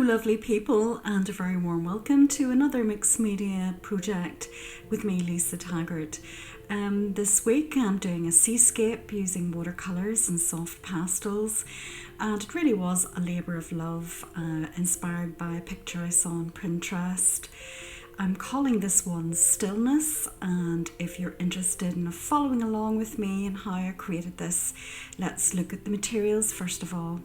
lovely people, and a very warm welcome to another mixed media project with me, Lisa Taggart. This week I'm doing a seascape using watercolours and soft pastels, and it really was a labour of love, inspired by a picture I saw on Pinterest. I'm calling this one Stillness, and if you're interested in following along with me and how I created this, let's look at the materials first of all.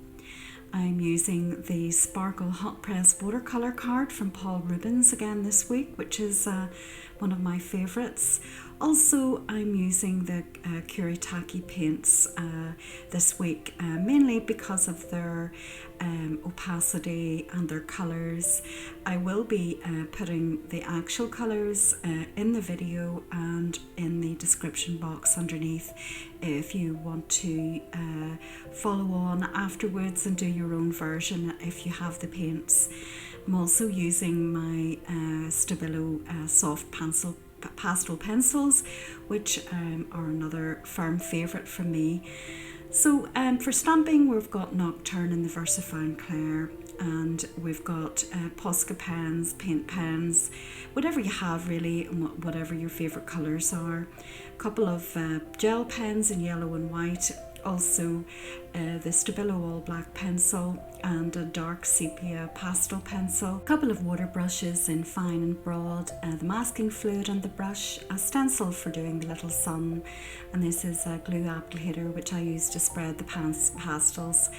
I'm using the Sparkle Hot Press watercolour card from Paul Rubens again this week, which is one of my favourites. Also, I'm using the Kuretake paints this week, mainly because of their opacity and their colours. I will be putting the actual colours in the video and in the description box underneath if you want to follow on afterwards and do your own version if you have the paints. I'm also using my Stabilo soft pastel pencils, which are another firm favourite for me. So for stamping, we've got Nocturne in the Versafine Clair, and we've got Posca pens, paint pens, whatever you have really, and whatever your favourite colours are. A couple of gel pens in yellow and white, also the Stabilo all black pencil and a dark sepia pastel pencil, a couple of water brushes in fine and broad, the masking fluid on the brush, a stencil for doing the little sun, and this is a glue applicator which I use to spread the pastels,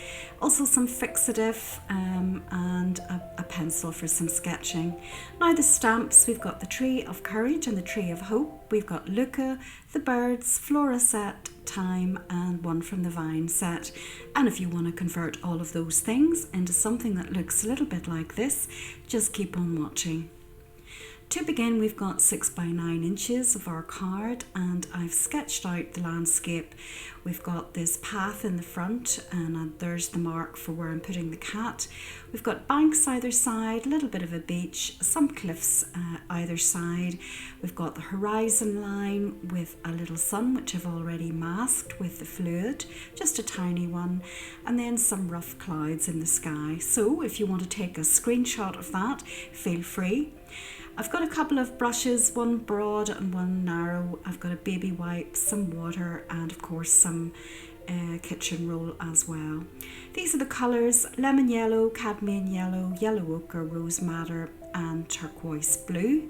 also some fixative and a pencil for some sketching. Now the stamps, we've got the Tree of Courage and the Tree of Hope, we've got Luca, the Birds, Flora set, Time, and one from the Vine set. And if you want to convert all of those things into something that looks a little bit like this, just keep on watching. To begin, we've got 6 by 9 inches of our card, and I've sketched out the landscape. We've got this path in the front, and there's the mark for where I'm putting the cat. We've got banks either side, a little bit of a beach, some cliffs either side. We've got the horizon line with a little sun, which I've already masked with the fluid, just a tiny one, and then some rough clouds in the sky. So if you want to take a screenshot of that, feel free. I've got a couple of brushes, one broad and one narrow. I've got a baby wipe, some water, and of course some kitchen roll as well. These are the colours: lemon yellow, cadmium yellow, yellow ochre, rose madder, and turquoise blue.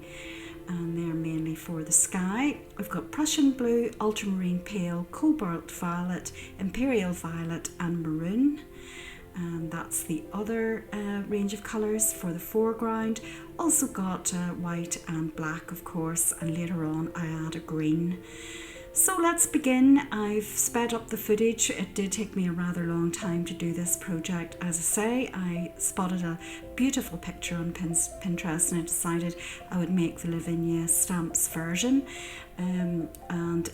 And they're mainly for the sky. We've got Prussian blue, ultramarine pale, cobalt violet, imperial violet, and maroon. And that's the other range of colours for the foreground. Also got white and black, of course, and later on I add a green. So let's begin. I've sped up the footage. It did take me a rather long time to do this project. As I say, I spotted a beautiful picture on Pinterest and I decided I would make the Lavinia stamps version, and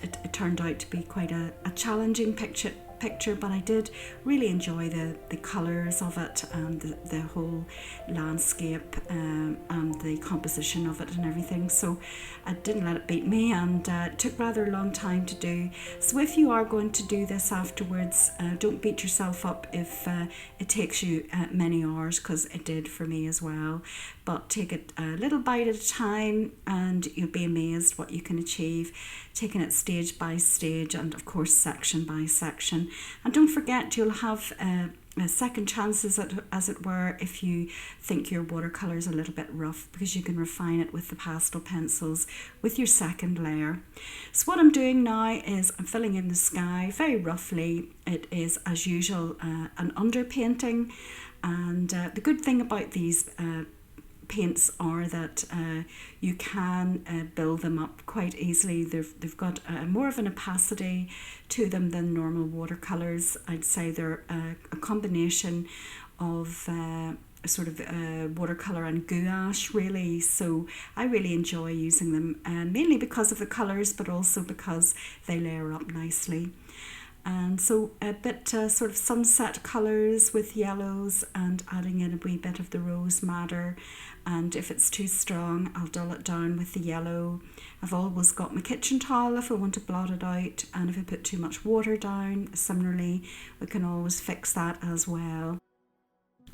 it turned out to be quite a challenging picture, but I did really enjoy the colours of it and the whole landscape and the composition of it and everything. So I didn't let it beat me, and it took rather a long time to do. So if you are going to do this afterwards, don't beat yourself up if it takes you many hours, because it did for me as well. But take it a little bite at a time and you'll be amazed what you can achieve, taking it stage by stage and of course section by section. And don't forget, you'll have second chances, as it were, if you think your watercolour is a little bit rough, because you can refine it with the pastel pencils with your second layer. So what I'm doing now is I'm filling in the sky very roughly. It is, as usual, an underpainting, and the good thing about these paints are that you can build them up quite easily. They've got more of an opacity to them than normal watercolours. I'd say they're a combination of sort of watercolour and gouache really, so I really enjoy using them, mainly because of the colours, but also because they layer up nicely. And so a bit sort of sunset colours with yellows, and adding in a wee bit of the rose madder, and if it's too strong I'll dull it down with the yellow. I've always got my kitchen towel if I want to blot it out, and if I put too much water down, similarly we can always fix that as well.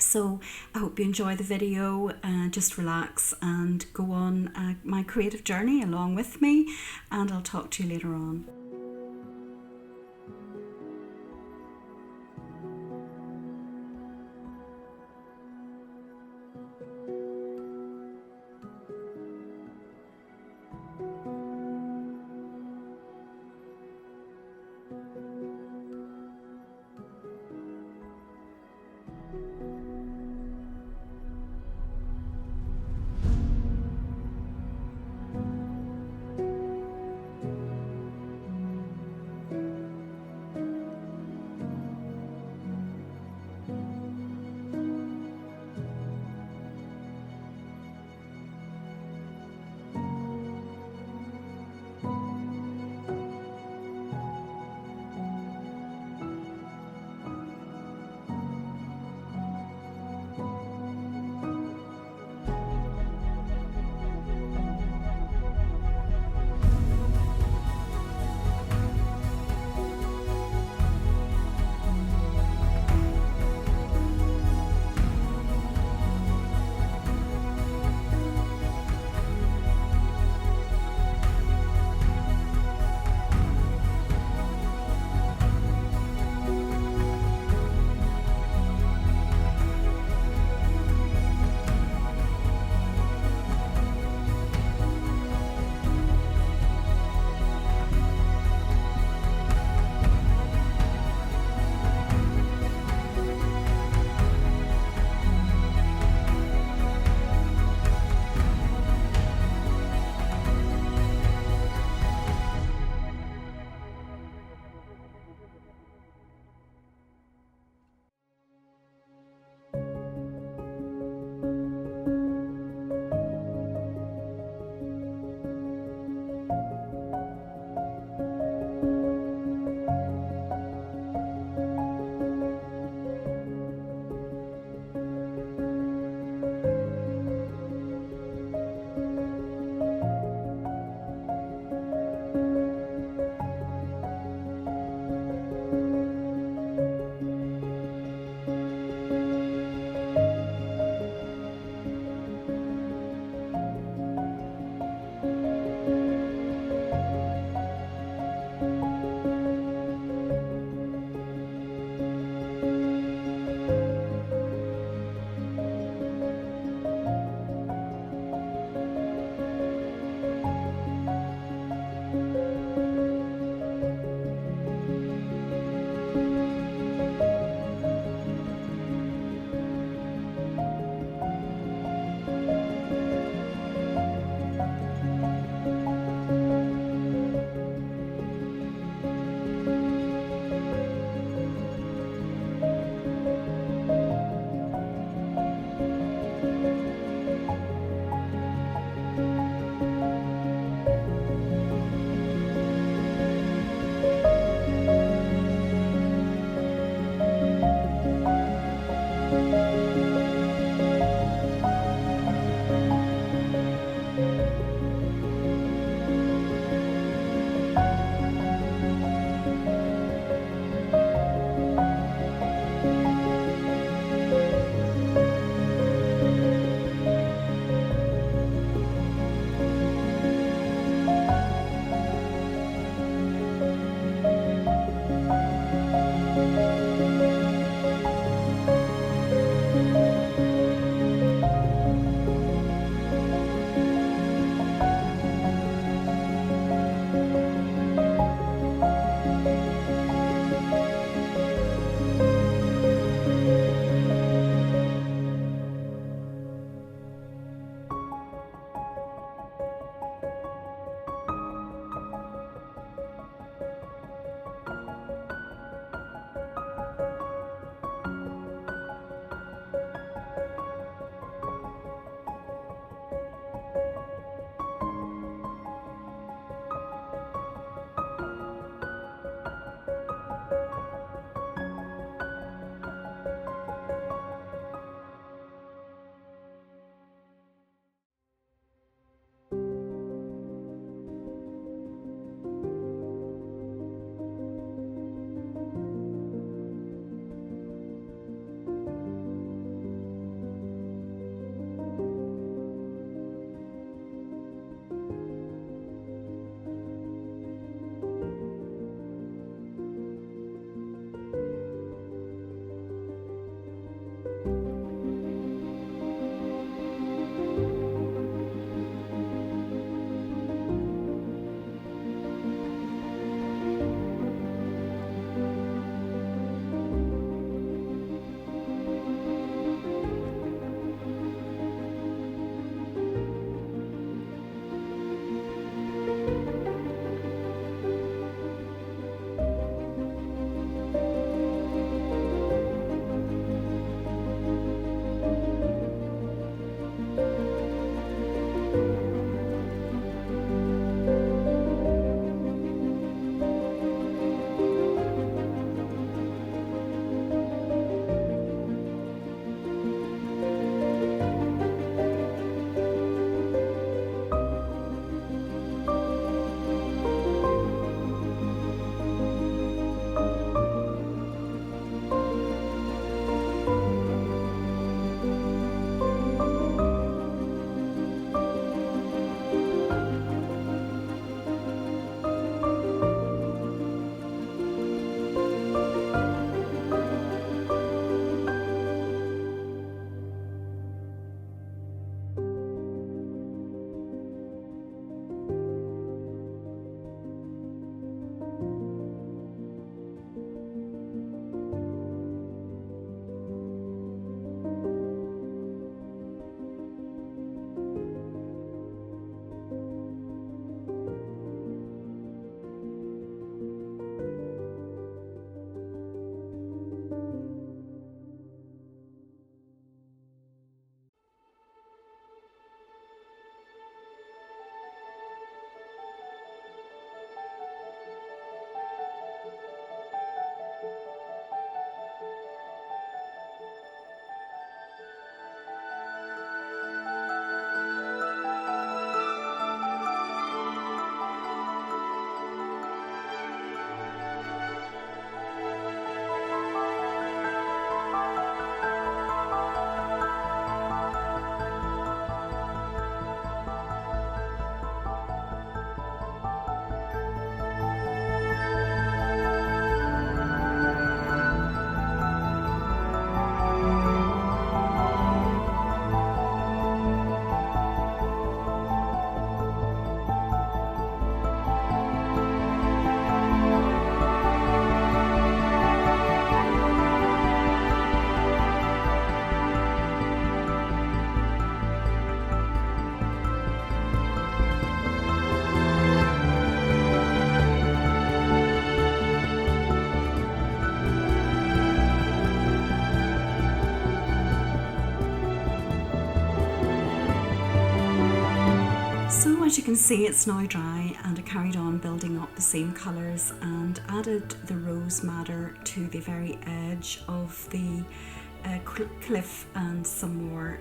So I hope you enjoy the video, just relax and go on my creative journey along with me, and I'll talk to you later on. can see it's now dry, and I carried on building up the same colours and added the rose madder to the very edge of the cliff, and some more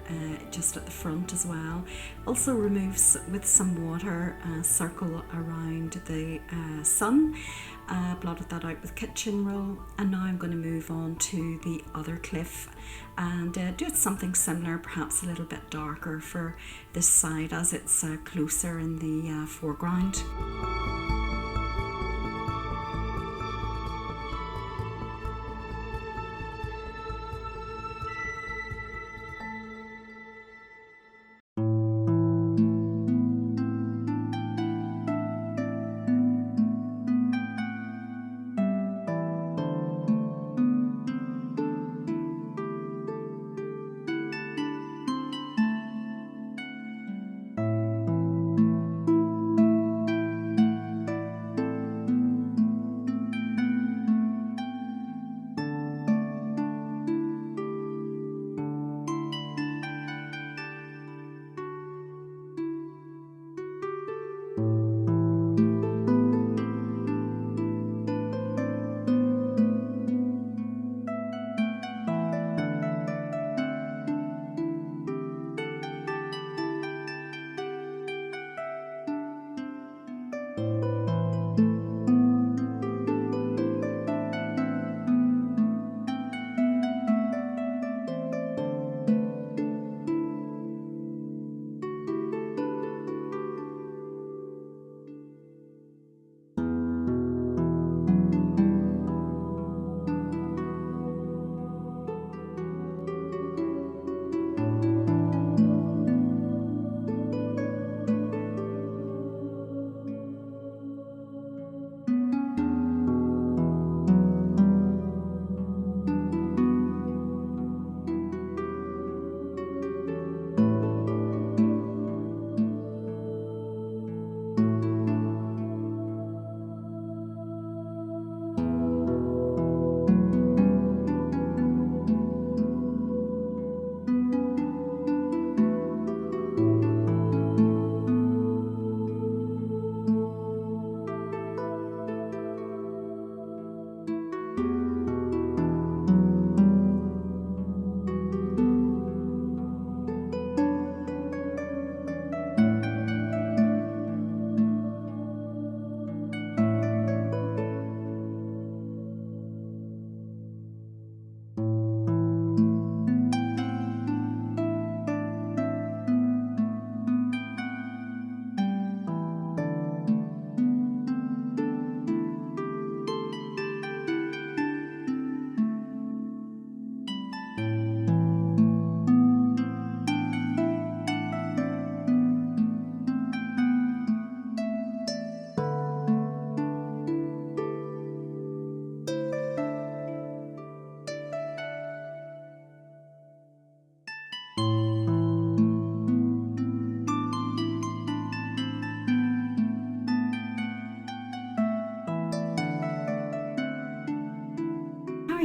just at the front as well. Also removes with some water a circle around the sun. Blotted that out with kitchen roll, and now I'm going to move on to the other cliff and do something similar, perhaps a little bit darker for this side as it's closer in the foreground.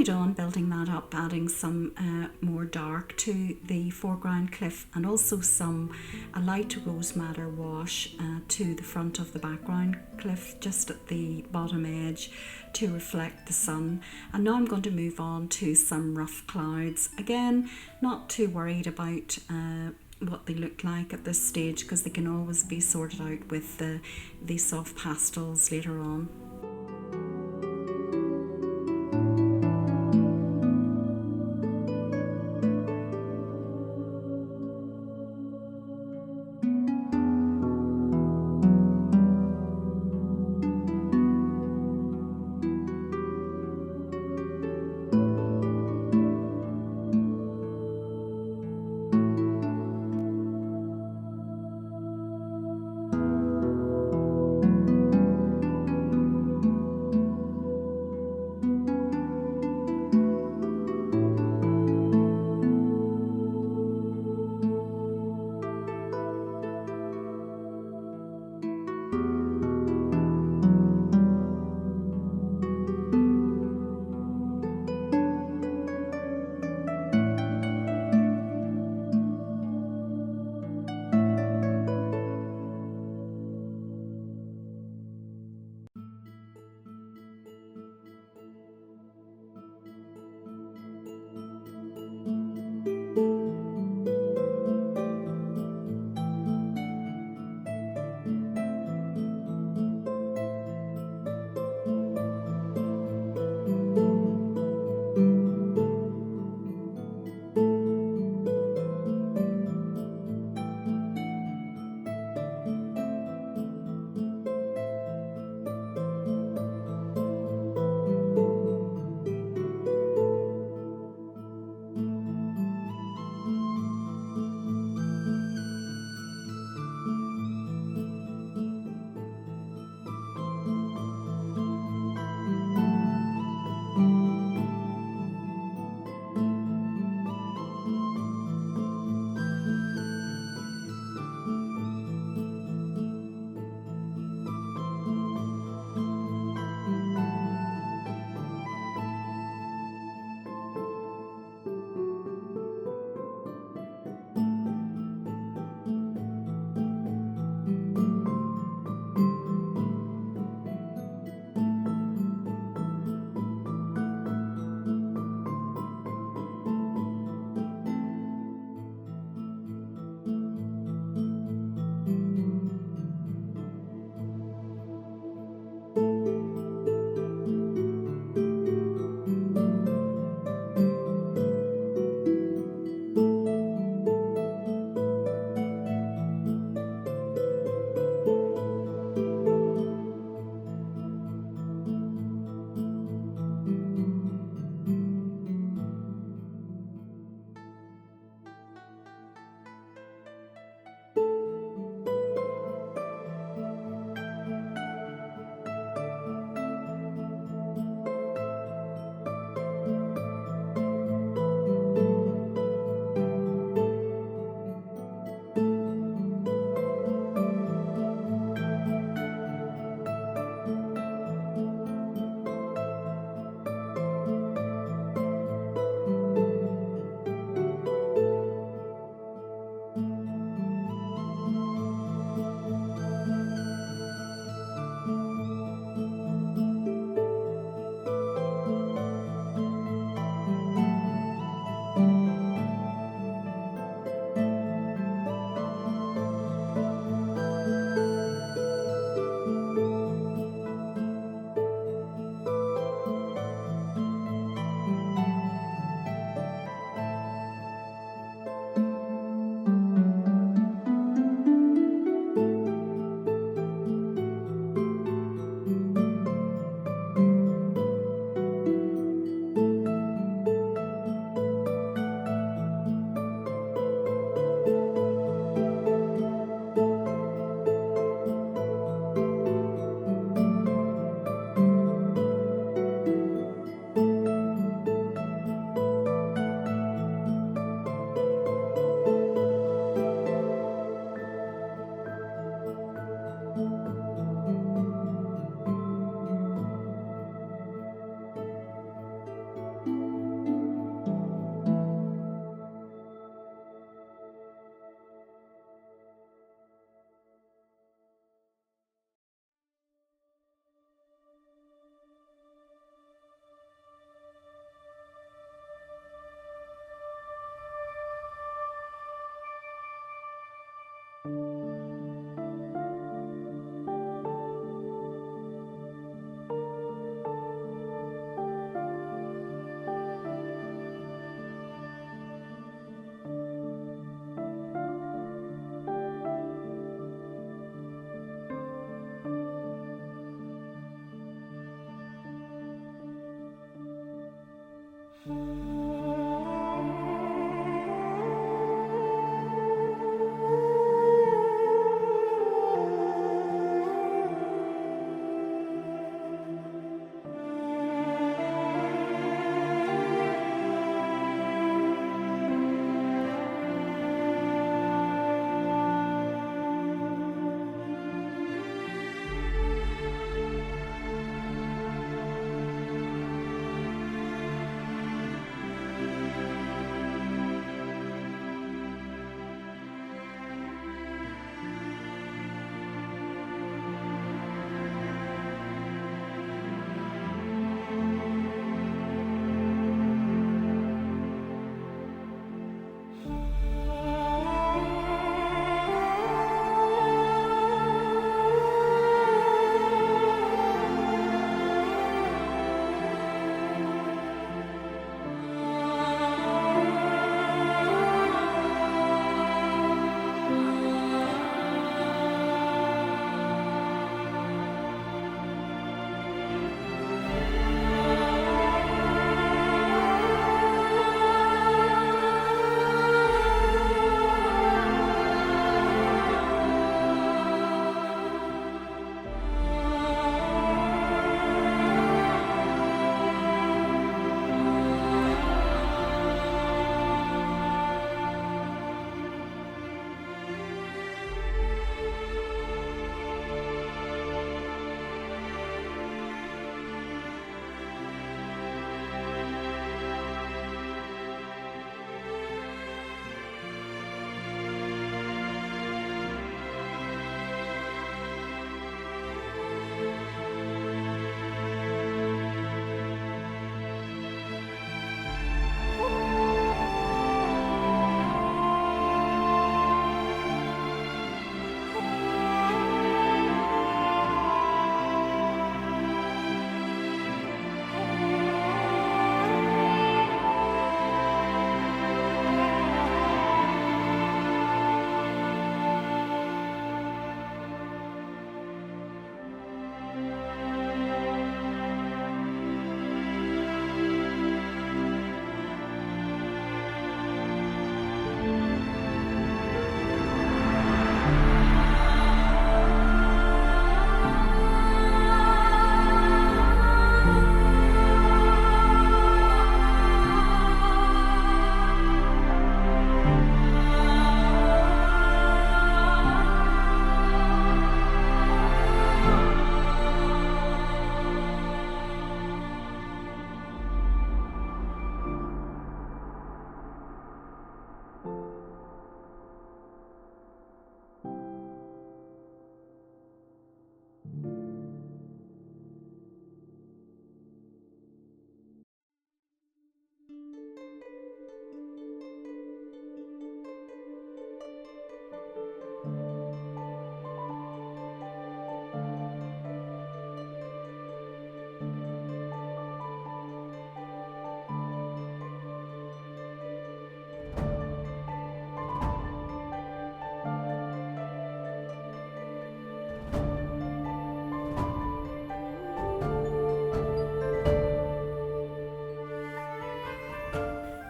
On building that up, adding some more dark to the foreground cliff, and also a light rose madder wash to the front of the background cliff, just at the bottom edge to reflect the sun. And now I'm going to move on to some rough clouds. Again, not too worried about what they look like at this stage, because they can always be sorted out with the soft pastels later on.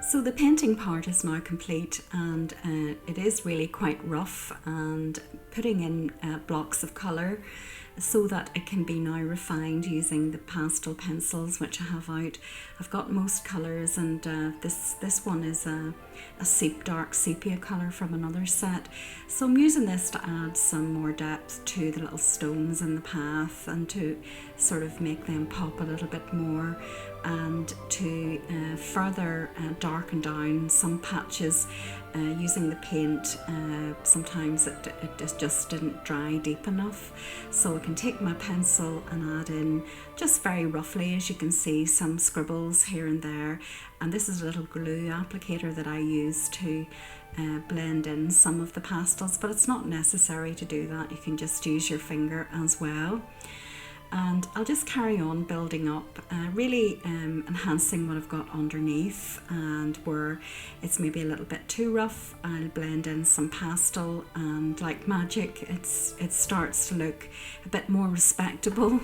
So the painting part is now complete, and it is really quite rough, and putting in blocks of colour so that it can be now refined using the pastel pencils which I have out. I've got most colours, and this one is a dark sepia colour from another set. So I'm using this to add some more depth to the little stones in the path, and to sort of make them pop a little bit more, and to further darken down some patches using the paint. Sometimes it just didn't dry deep enough, so I can take my pencil and add in just very roughly, as you can see, some scribbles here and there. And this is a little glue applicator that I use to blend in some of the pastels, but it's not necessary to do that. You can just use your finger as well. And I'll just carry on building up, really enhancing what I've got underneath, and where it's maybe a little bit too rough, I'll blend in some pastel, and like magic it starts to look a bit more respectable.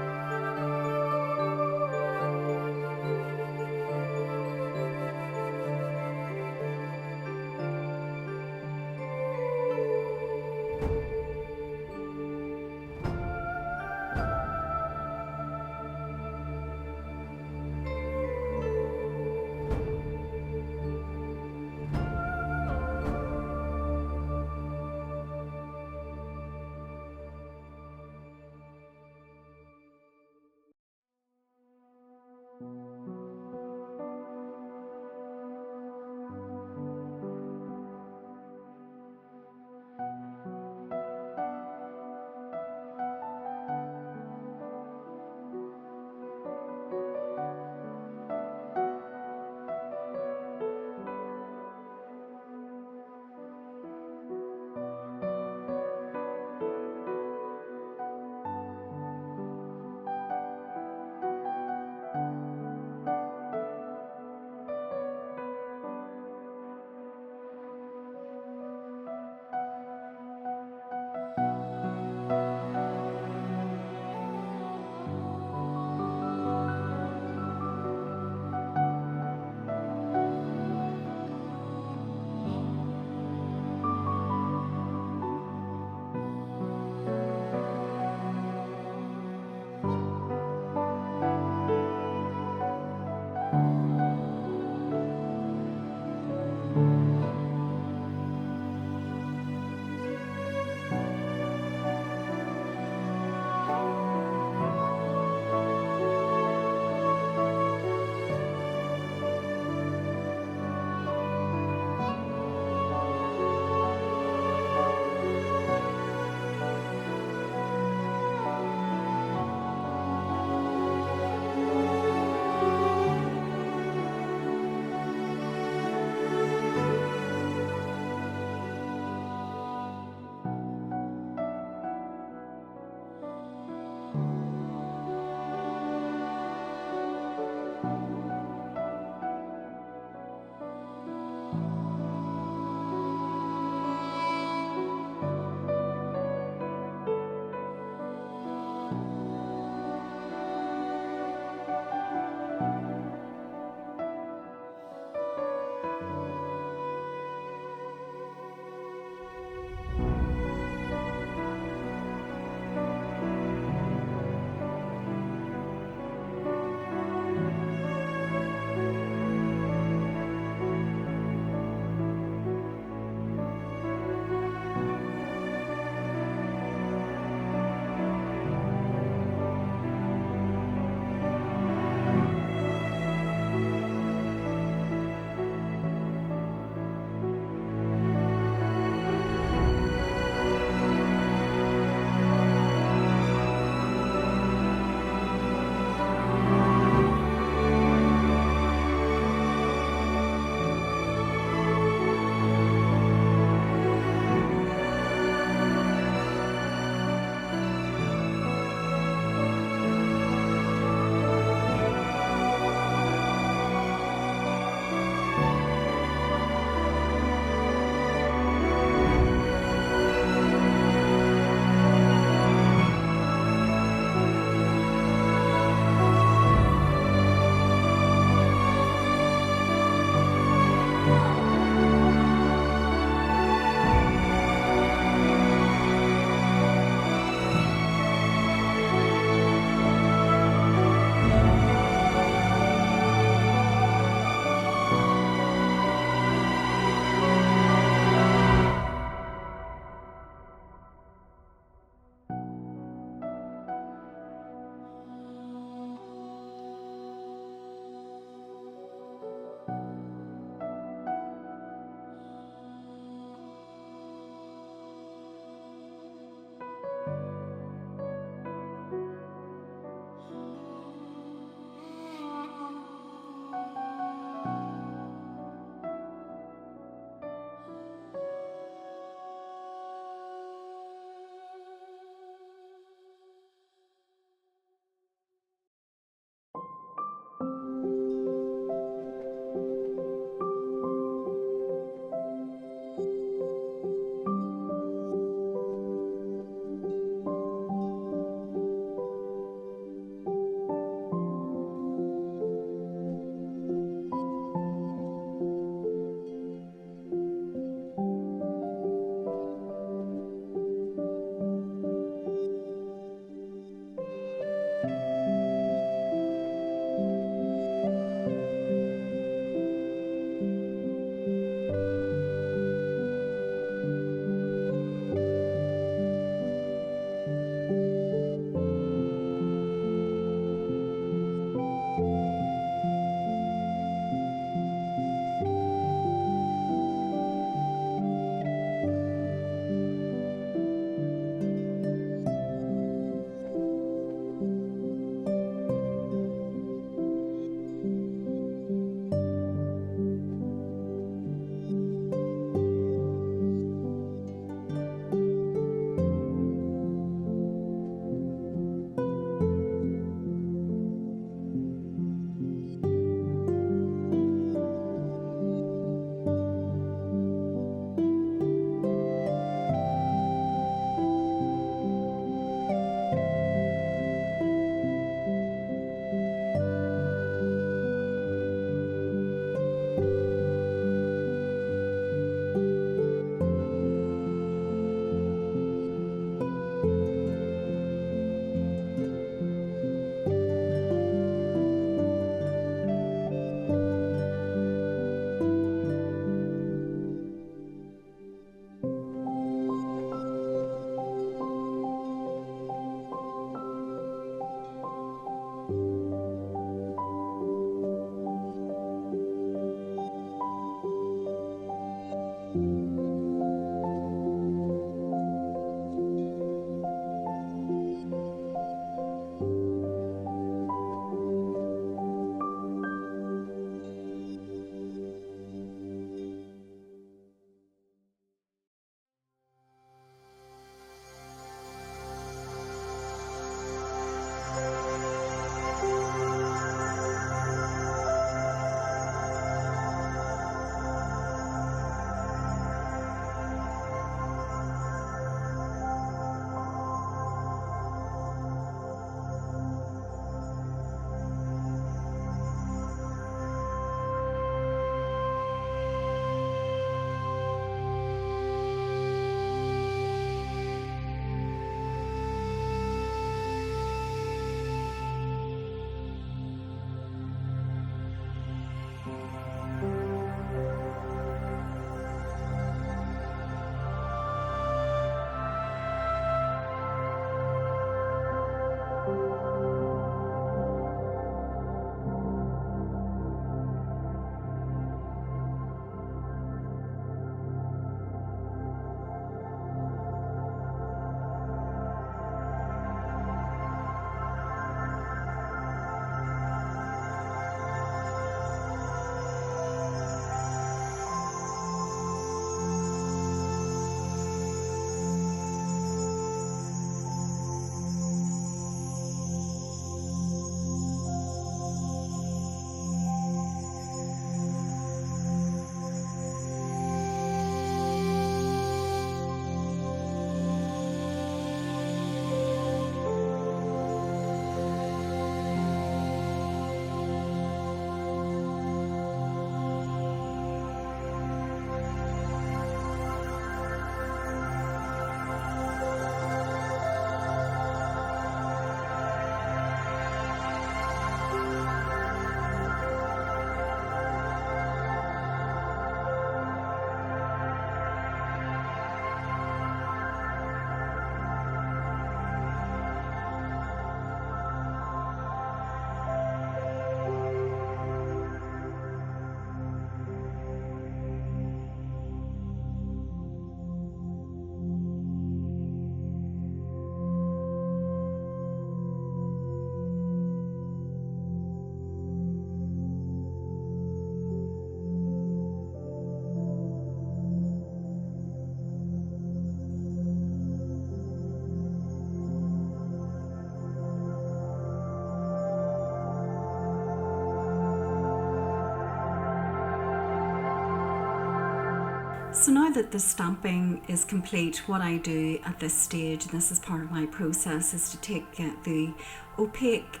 So now that the stamping is complete, what I do at this stage, and this is part of my process, is to take the opaque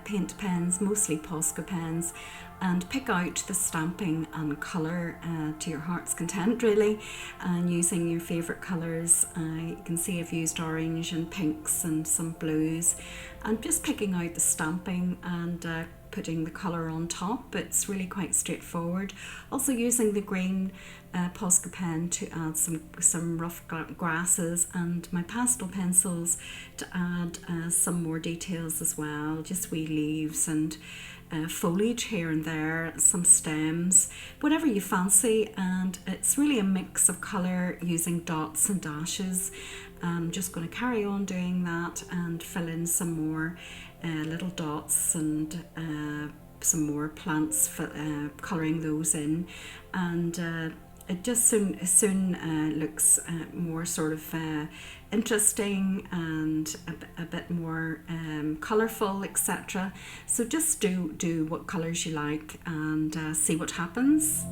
paint pens, mostly Posca pens, and pick out the stamping and colour to your heart's content really, and using your favourite colours. You can see I've used orange and pinks and some blues, and just picking out the stamping and putting the colour on top. It's really quite straightforward. Also using the green Posca pen to add some rough grasses, and my pastel pencils to add some more details as well, just wee leaves and foliage here and there, some stems, whatever you fancy. And it's really a mix of colour using dots and dashes. I'm just going to carry on doing that and fill in some more little dots and some more plants, colouring those in, and it just soon looks more sort of interesting and a bit more colourful, etc. So just do what colours you like and see what happens.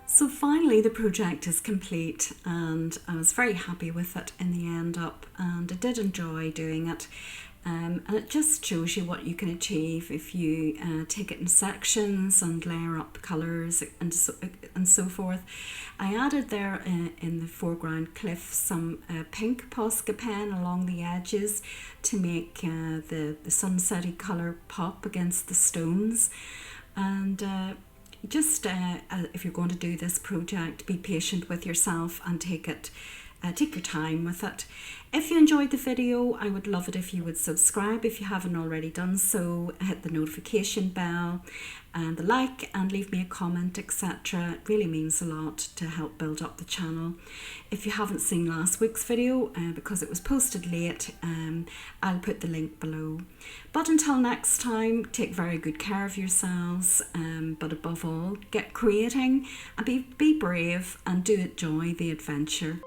So finally the project is complete, and I was very happy with it in the end up, and I did enjoy doing it. And it just shows you what you can achieve if you take it in sections and layer up colours and so forth. I added there in the foreground cliff some pink Posca pen along the edges to make the sunsetty colour pop against the stones. And just if you're going to do this project, be patient with yourself and take your time with it. If you enjoyed the video, I would love it if you would subscribe if you haven't already done so. Hit the notification bell and the like, and leave me a comment, etc. It really means a lot to help build up the channel. If you haven't seen last week's video, because it was posted late, I'll put the link below. But until next time, take very good care of yourselves, but above all, get creating and be brave and do enjoy the adventure.